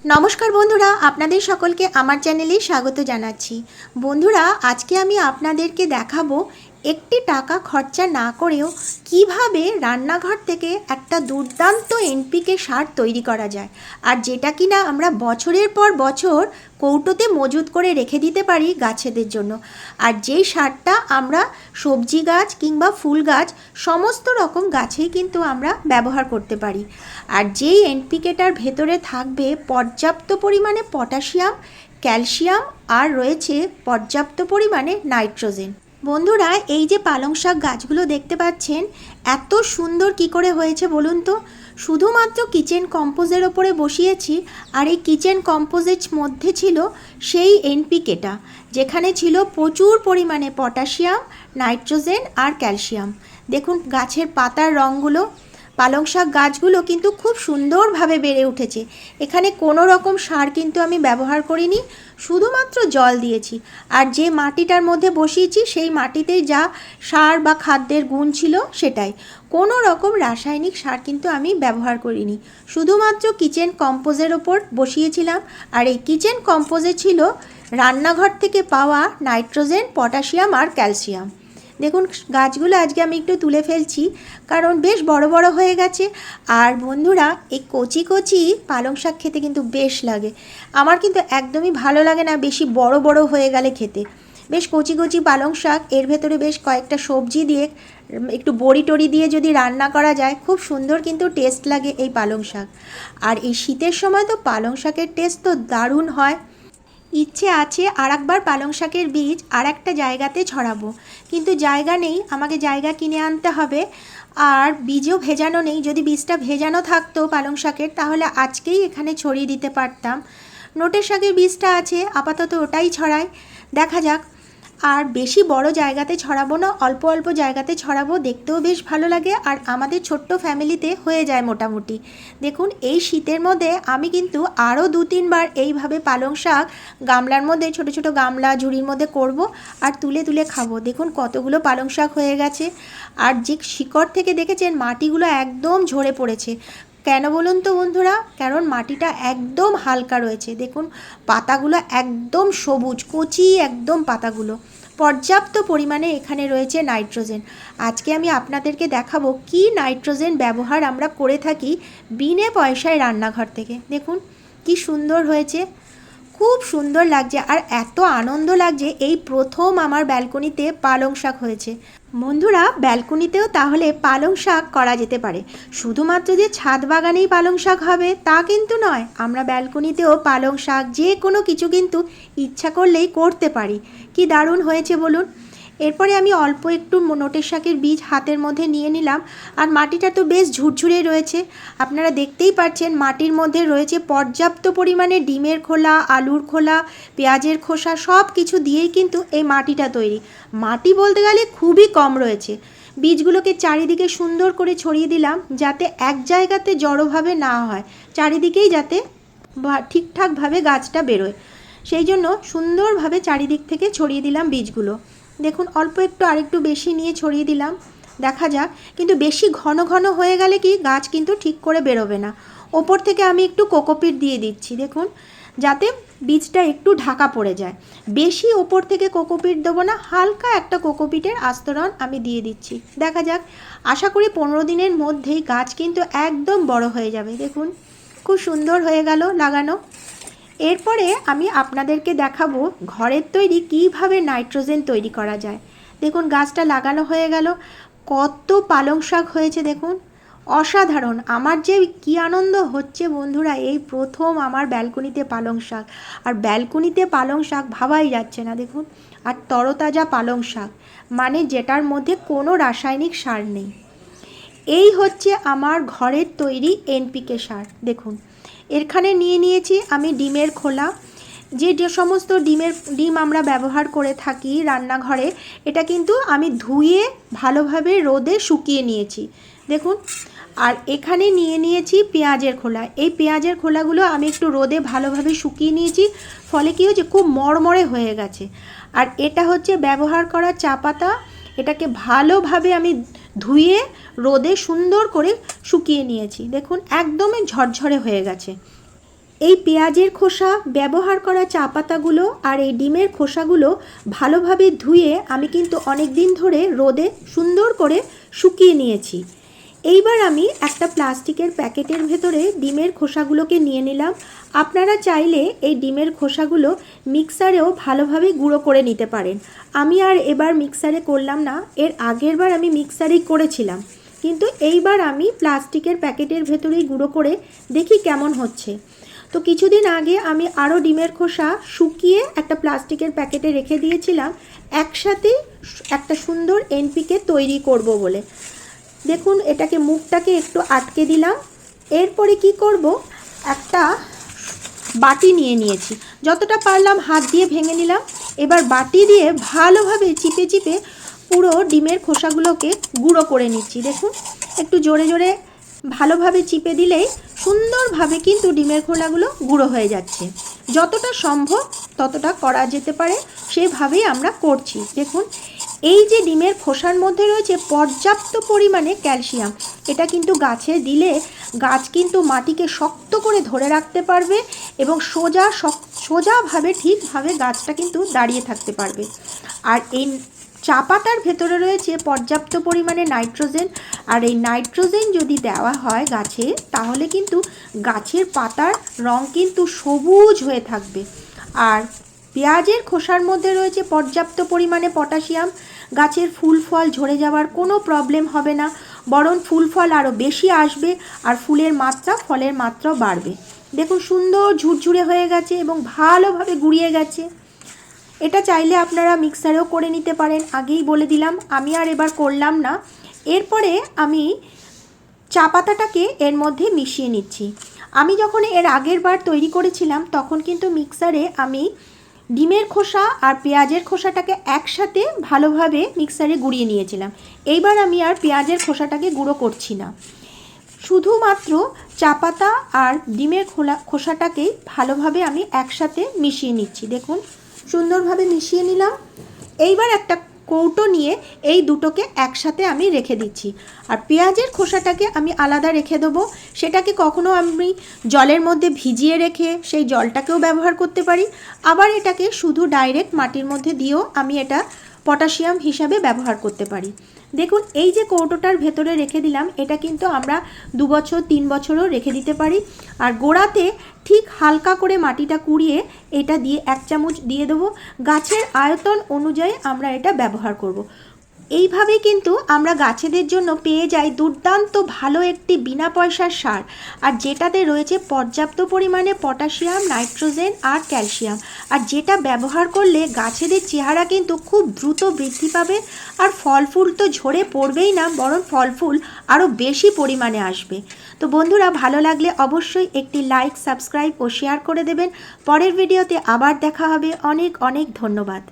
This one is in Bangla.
নমস্কার বন্ধুরা, আপনাদের সকলকে আমার চ্যানেলে স্বাগত জানাচ্ছি। বন্ধুরা, আজকে আমি আপনাদেরকে দেখাবো একটি টাকা খরচা না করেও কিভাবে রান্নাঘর থেকে একটা দুর্দান্ত এনপিকে সার তৈরি করা যায়, আর যেটা কিনা আমরা বছরের পর বছর কৌটোতে মজুত করে রেখে দিতে পারি গাছেদের জন্য। আর যেই সারটা আমরা সবজি গাছ কিংবা ফুল গাছ সমস্ত রকম গাছেই কিন্তু আমরা ব্যবহার করতে পারি। আর যেই এনপিকেটার ভেতরে থাকবে পর্যাপ্ত পরিমাণে পটাশিয়াম, ক্যালসিয়াম আর রয়েছে পর্যাপ্ত পরিমাণে নাইট্রোজেন। বন্ধুরা, এই যে পালং শাক গাছগুলো দেখতে পাচ্ছেন, এত সুন্দর কি করে হয়েছে বলুন তো? শুধুমাত্র কিচেন কম্পোজের ওপরে বসিয়েছি, আর এই কিচেন কম্পোজের মধ্যে ছিল সেই এনপিকেটা, যেখানে ছিল প্রচুর পরিমাণে পটাশিয়াম, নাইট্রোজেন আর ক্যালসিয়াম। দেখুন গাছের পাতার রঙগুলো, পালং শাক গাছগুলো কিন্তু খুব সুন্দরভাবে বেড়ে উঠেছে। এখানে কোনো রকম সার কিন্তু আমি ব্যবহার করিনি, শুধুমাত্র জল দিয়েছি। আর যে মাটিটার মধ্যে বসিয়েছি সেই মাটিতেই যা সার বা খাদ্যের গুণ ছিল সেটাই, কোনো রকম রাসায়নিক সার কিন্তু আমি ব্যবহার করিনি। শুধুমাত্র কিচেন কম্পোজের ওপর বসিয়েছিলাম, আর এই কিচেন কম্পোজে ছিল রান্নাঘর থেকে পাওয়া নাইট্রোজেন, পটাশিয়াম আর ক্যালসিয়াম। দেখুন গাছগুলো আজকে আমি একটু তুলে ফেলছি, কারণ বেশ বড় বড় হয়ে গেছে। আর বন্ধুরা, এই কচি কচি পালং শাক খেতে কিন্তু বেশ লাগে। আমার কিন্তু একদমই ভালো লাগে না বেশি বড় বড় হয়ে গেলে খেতে। বেশ কচি কচি পালং শাক, এর ভেতরে বেশ কয়েকটা সবজি দিয়ে, একটু বড়ি টড়ি দিয়ে যদি রান্না করা যায়, খুব সুন্দর কিন্তু টেস্ট লাগে এই পালং শাক। আর এই শীতের সময় তো পালং শাকের টেস্ট তো দারুণ হয়। ইচ্ছে আছে আর একবার পালং শাকের বীজ আর একটা জায়গাতে ছড়াবো, কিন্তু জায়গা নেই, আমাকে জায়গা কিনে আনতে হবে। আর বীজও ভেজানো নেই। যদি বীজটা ভেজানো থাকতো পালং শাকের, তাহলে আজকেই এখানে ছড়িয়ে দিতে পারতাম। নোটের শাকের বীজটা আছে, আপাতত ওটাই ছড়াই, দেখা যাক। আর বেশি বড় জায়গাতে ছড়াবো না, অল্প অল্প জায়গাতে ছড়াবো, দেখতেও বেশ ভালো লাগে। আর আমাদের ছোট্ট ফ্যামিলিতে হয়ে যায় মোটামুটি। দেখুন এই শীতের মধ্যে আমি কিন্তু আরও 2-3 বার এইভাবে পালং শাক গামলার মধ্যে, ছোট ছোট গামলা ঝুড়ির মধ্যে করব, আর তুলে তুলে খাবো। দেখুন কতগুলো পালং শাক হয়ে গেছে। আর যে শিকড় থেকে দেখেছেন মাটিগুলো একদম ঝরে পড়েছে। কেন বলুন তো বন্ধুরা? কারণ মাটিটা একদম হালকা রয়েছে। দেখুন পাতাগুলো একদম সবুজ, কচি একদম পাতাগুলো। পর্যাপ্ত পরিমাণে এখানে রয়েছে নাইট্রোজেন। আজকে আমি আপনাদেরকে দেখাবো কি নাইট্রোজেন ব্যবহার আমরা করে থাকি বিনে পয়সায় রান্নাঘর থেকে। দেখুন কি সুন্দর হয়েছে, খুব সুন্দর লাগছে। আর এত আনন্দ লাগছে, এই প্রথম আমার ব্যালকনিতে পালং শাক হয়েছে। বন্ধুরা, ব্যালকনিতেও তাহলে পালং শাক করা যেতে পারে। শুধুমাত্র যে ছাদ বাগানেই পালং শাক হবে তা কিন্তু নয়, আমরা ব্যালকনিতেও পালং শাক যে কোনো কিছু কিন্তু ইচ্ছা করলেই করতে পারি। কি দারুণ হয়েছে বলুন। এরপরে আমি অল্প একটু নোটের শাকের বীজ হাতের মধ্যে নিয়ে নিলাম। আর মাটিটা তো বেশ ঝুরঝুরে রয়েছে, আপনারা দেখতেই পাচ্ছেন। মাটির মধ্যে রয়েছে পর্যাপ্ত পরিমাণে ডিমের খোলা, আলুর খোলা, পেঁয়াজের খোসা, সব কিছু দিয়েই কিন্তু এই মাটিটা তৈরি। মাটি বলতে গেলে খুবই কম রয়েছে। বীজগুলোকে চারিদিকে সুন্দর করে ছড়িয়ে দিলাম, যাতে এক জায়গাতে জড়োভাবে না হয়, চারিদিকেই যাতে ঠিকঠাকভাবে গাছটা বেরোয়, সেই জন্য সুন্দরভাবে চারিদিক থেকে ছড়িয়ে দিলাম বীজগুলো। দেখুন অল্প একটু আরেকটু বেশি নিয়ে ছড়িয়ে দিলাম, দেখা যাক। কিন্তু বেশি ঘন ঘন হয়ে গেলে কি গাছ কিন্তু ঠিক করে বেরোবে না। ওপর থেকে আমি একটু কোকোপিট দিয়ে দিচ্ছি, দেখুন, যাতে বীজটা একটু ঢাকা পড়ে যায়। বেশি ওপর থেকে কোকোপিট দেবো না, হালকা একটা কোকোপিটের আস্তরণ আমি দিয়ে দিচ্ছি। দেখা যাক, আশা করি 15 দিনের মধ্যেই গাছ কিন্তু একদম বড় হয়ে যাবে। দেখুন খুব সুন্দর হয়ে গেল লাগানো। এরপরে আমি আপনাদেরকে দেখাবো ঘরের তৈরি কিভাবে নাইট্রোজেন তৈরি করা যায়। দেখুন গাছটা লাগানো হয়ে গেল, কত পালং শাক হয়েছে দেখুন, অসাধারণ। আমার যে কি আনন্দ হচ্ছে বন্ধুরা, এই প্রথম আমার ব্যালকনিতে পালং শাক। আর ব্যালকনিতে পালং শাক ভাবাই যাচ্ছে না, দেখুন। আর তরতাজা পালং শাক, মানে যেটার মধ্যে কোনো রাসায়নিক সার নেই। এই হচ্ছে আমার ঘরের তৈরি এনপিকে সার। দেখুন এখানে নিয়ে নিয়েছি আমি ডিমের খোলা, যে সমস্ত ডিম আমরা ব্যবহার করে থাকি রান্নাঘরে, এটা কিন্তু আমি ধুয়ে ভালোভাবে রোদে শুকিয়ে নিয়েছি, দেখুন। আর এখানে নিয়ে নিয়েছি পেঁয়াজের খোলা। এই পেঁয়াজের খোলাগুলো আমি একটু রোদে ভালোভাবে শুকিয়ে নিয়েছি, ফলে কী হচ্ছে, খুব মরমরে হয়ে গেছে। আর এটা হচ্ছে ব্যবহার করা চা পাতা, এটাকে ভালোভাবে আমি ধুয়ে রোদে সুন্দর করে শুকিয়ে নিয়েছি, দেখুন একদমই ঝরঝরে হয়ে গেছে। এই পেঁয়াজের খোসা, ব্যবহার করা চা পাতাগুলো আর এই ডিমের খোসাগুলো ভালোভাবে ধুয়ে আমি কিন্তু অনেক দিন ধরে রোদে সুন্দর করে শুকিয়ে নিয়েছি। এইবার আমি একটা প্লাস্টিকের প্যাকেটের ভেতরে ডিমের খোসাগুলোকে নিয়ে নিলাম। আপনারা চাইলে এই ডিমের খোসাগুলো মিক্সারেও ভালোভাবে গুঁড়ো করে নিতে পারেন। আমি আর এবার মিক্সারে করলাম না, এর আগের বার আমি মিক্সারেই করেছিলাম, কিন্তু এইবার আমি প্লাস্টিকের প্যাকেটের ভেতরেই গুঁড়ো করে দেখি কেমন হচ্ছে। তো কিছুদিন আগে আমি আরও ডিমের খোসা শুকিয়ে একটা প্লাস্টিকের প্যাকেটে রেখে দিয়েছিলাম একসাথে একটা সুন্দর এনপিকে তৈরি করব বলে। দেখুন, এটাকে মুখটাকে একটু আটকে দিলাম। এরপরে কি করব, একটা বাটি নিয়ে নিয়েছি, যতটা পারলাম হাত দিয়ে ভেঙে নিলাম। এবার বাটি দিয়ে ভালোভাবে চিপে চিপে পুরো ডিমের খোসাগুলোকে গুঁড়ো করে নিচ্ছি। দেখুন, একটু জোরে জোরে ভালোভাবে চিপে দিলেই সুন্দরভাবে কিন্তু ডিমের খোলাগুলো গুঁড়ো হয়ে যাচ্ছে। যতটা সম্ভব ততটা করা যেতে পারে সেভাবেই আমরা করছি। দেখুন, এই যে ডিমের খোসার মধ্যে রয়েছে পর্যাপ্ত পরিমাণে ক্যালসিয়াম, এটা কিন্তু গাছে দিলে গাছ কিন্তু মাটিকে শক্ত করে ধরে রাখতে পারবে এবং সোজাভাবে ঠিকভাবে গাছটা কিন্তু দাঁড়িয়ে থাকতে পারবে। আর এই চা পাতার ভেতরে রয়েছে পর্যাপ্ত পরিমাণে নাইট্রোজেন, আর এই নাইট্রোজেন যদি দেওয়া হয় গাছে, তাহলে কিন্তু গাছের পাতার রং কিন্তু সবুজ হয়ে থাকবে। আর পেঁয়াজের খোসার মধ্যে রয়েছে পর্যাপ্ত পরিমাণে পটাশিয়াম, গাছের ফুল ফল ঝরে যাওয়ার কোনো প্রবলেম হবে না, বরং ফুল ফল আরও বেশি আসবে আর ফুলের মাত্রা, ফলের মাত্রাও বাড়বে। দেখুন, সুন্দর ঝুরঝুরে হয়ে গেছে এবং ভালোভাবে গুঁড়িয়ে গেছে। এটা চাইলে আপনারা মিক্সারেও করে নিতে পারেন, আগেই বলে দিলাম, আমি আর এবার করলাম না। এরপরে আমি চা পাতাটাকে এর মধ্যে মিশিয়ে নিচ্ছি। আমি যখন এর আগের বার তৈরি করেছিলাম তখন কিন্তু মিক্সারে আমি ডিমের খোসা আর পেঁয়াজের খোসাটাকে একসাথে ভালোভাবে মিক্সারে গুঁড়িয়ে নিয়েছিলাম। এইবার আমি আর পেঁয়াজের খোসাটাকে গুঁড়ো করছি না, শুধুমাত্র চা পাতা আর ডিমের খোসাটাকেই ভালোভাবে আমি একসাথে মিশিয়ে নিচ্ছি। দেখুন, সুন্দরভাবে মিশিয়ে নিলাম। এইবার একটা কৌটো নিয়ে এই দুটোকে একসাথে আমি রেখে দিচ্ছি। আর পেঁয়াজের খোসাটাকে আমি আলাদা রেখে দেবো। সেটাকে কখনো আমি জলের মধ্যে ভিজিয়ে রেখে সেই জলটাকেও ব্যবহার করতে পারি, আবার এটাকে শুধু ডাইরেক্ট মাটির মধ্যে দিয়েও আমি এটা পটাশিয়াম হিসাবে ব্যবহার করতে পারি। দেখুন, এই যে কৌটোটার ভেতরে রেখে দিলাম, এটা কিন্তু আমরা 2 বছর 3 বছরও রেখে দিতে পারি। আর গোড়াতে ঠিক হালকা করে মাটিটা কুড়িয়ে এটা দিয়ে 1 চামচ দিয়ে দেবো। গাছের আয়তন অনুযায়ী আমরা এটা ব্যবহার করব। এইভাবেই কিন্তু আমরা গাছেদের জন্য পেয়ে যাই দুর্দান্ত ভালো একটি বিনা পয়সার সার, আর যেটাতে রয়েছে পর্যাপ্ত পরিমাণে পটাশিয়াম, নাইট্রোজেন আর ক্যালসিয়াম, আর যেটা ব্যবহার করলে গাছেদের চেহারা কিন্তু খুব দ্রুত বৃদ্ধি পাবে। আর ফল ফুল তো ঝরে পড়বেই না, বরং ফল ফুল আরও বেশি পরিমাণে আসবে। তো বন্ধুরা, ভালো লাগলে অবশ্যই একটি লাইক, সাবস্ক্রাইব ও শেয়ার করে দেবেন। পরের ভিডিওতে আবার দেখা হবে। অনেক অনেক ধন্যবাদ।